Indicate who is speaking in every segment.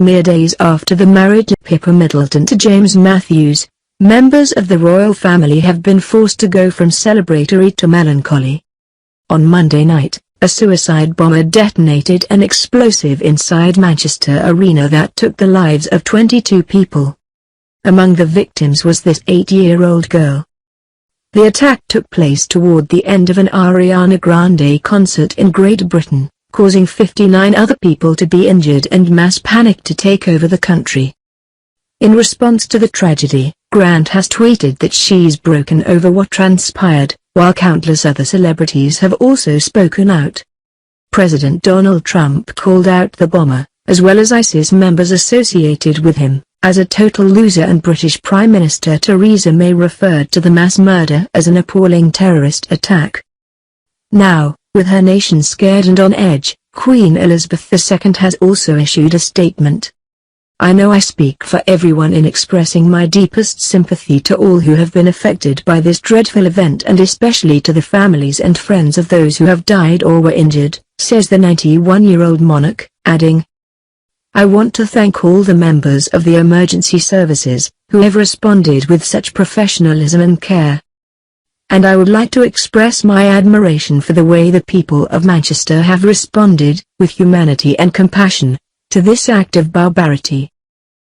Speaker 1: Mere days after the marriage of Pippa Middleton to James Matthews, members of the royal family have been forced to go from celebratory to melancholy. On Monday night, a suicide bomber detonated an explosive inside Manchester Arena that took the lives of 22 people. Among the victims was this 8-year-old girl. The attack took place toward the end of an Ariana Grande concert in Great Britain, causing 59 other people to be injured and mass panic to take over the country. In response to the tragedy, Grant has tweeted that she's broken over what transpired, while countless other celebrities have also spoken out. President Donald Trump called out the bomber, as well as ISIS members associated with him, as a total loser, and British Prime Minister Theresa May referred to the mass murder as an appalling terrorist attack. Now, with her nation scared and on edge, Queen Elizabeth II has also issued a statement. "I know I speak for everyone in expressing my deepest sympathy to all who have been affected by this dreadful event, and especially to the families and friends of those who have died or were injured," says the 91-year-old monarch, adding, "I want to thank all the members of the emergency services, who have responded with such professionalism and care. And I would like to express my admiration for the way the people of Manchester have responded, with humanity and compassion, to this act of barbarity."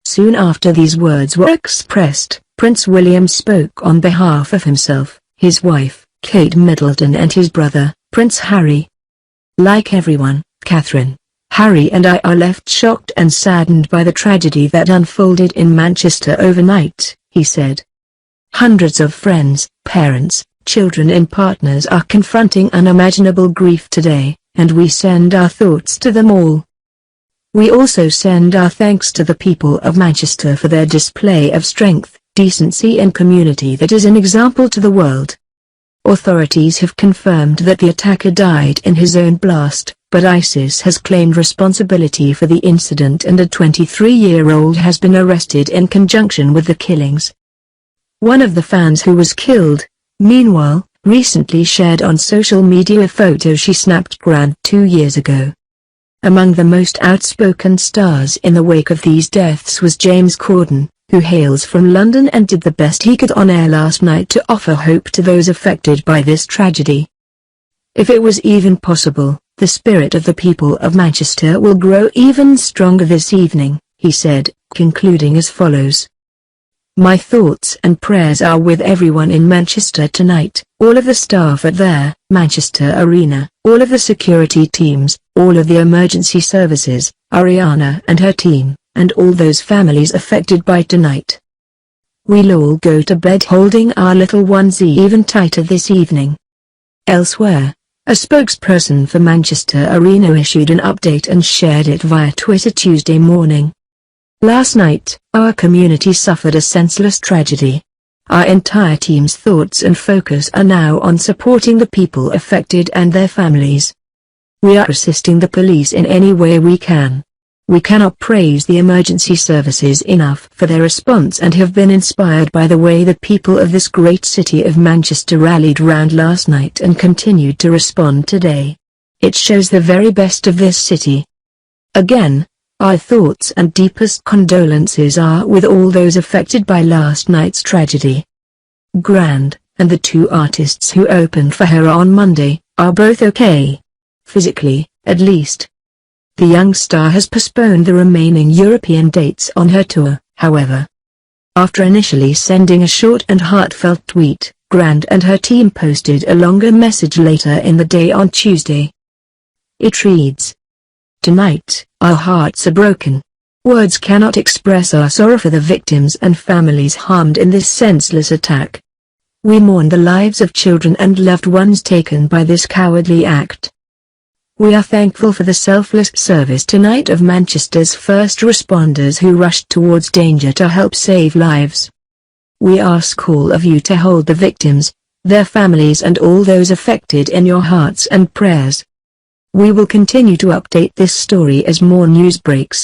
Speaker 1: Soon after these words were expressed, Prince William spoke on behalf of himself, his wife, Kate Middleton, and his brother, Prince Harry. "Like everyone, Catherine, Harry and I are left shocked and saddened by the tragedy that unfolded in Manchester overnight," he said. "Hundreds of friends, parents, children and partners are confronting unimaginable grief today, and we send our thoughts to them all. We also send our thanks to the people of Manchester for their display of strength, decency and community that is an example to the world." Authorities have confirmed that the attacker died in his own blast, but ISIS has claimed responsibility for the incident, and a 23-year-old has been arrested in conjunction with the killings. One of the fans who was killed, meanwhile, recently shared on social media a photo she snapped Grant 2 years ago. Among the most outspoken stars in the wake of these deaths was James Corden, who hails from London and did the best he could on air last night to offer hope to those affected by this tragedy. "If it was even possible, the spirit of the people of Manchester will grow even stronger this evening," he said, concluding as follows. "My thoughts and prayers are with everyone in Manchester tonight, all of the staff at their Manchester Arena, all of the security teams, all of the emergency services, Ariana and her team, and all those families affected by tonight. We'll all go to bed holding our little ones even tighter this evening." Elsewhere, a spokesperson for Manchester Arena issued an update and shared it via Twitter Tuesday morning. "Last night, our community suffered a senseless tragedy. Our entire team's thoughts and focus are now on supporting the people affected and their families. We are assisting the police in any way we can. We cannot praise the emergency services enough for their response and have been inspired by the way the people of this great city of Manchester rallied round last night and continued to respond today. It shows the very best of this city. Again, our thoughts and deepest condolences are with all those affected by last night's tragedy. Grant, and the 2 artists who opened for her on Monday, are both okay. Physically, at least. The young star has postponed the remaining European dates on her tour, however. After initially sending a short and heartfelt tweet, Grant and her team posted a longer message later in the day on Tuesday. It reads, "Tonight, our hearts are broken. Words cannot express our sorrow for the victims and families harmed in this senseless attack. We mourn the lives of children and loved ones taken by this cowardly act. We are thankful for the selfless service tonight of Manchester's first responders who rushed towards danger to help save lives. We ask all of you to hold the victims, their families and all those affected in your hearts and prayers. We will continue to update this story as more news breaks."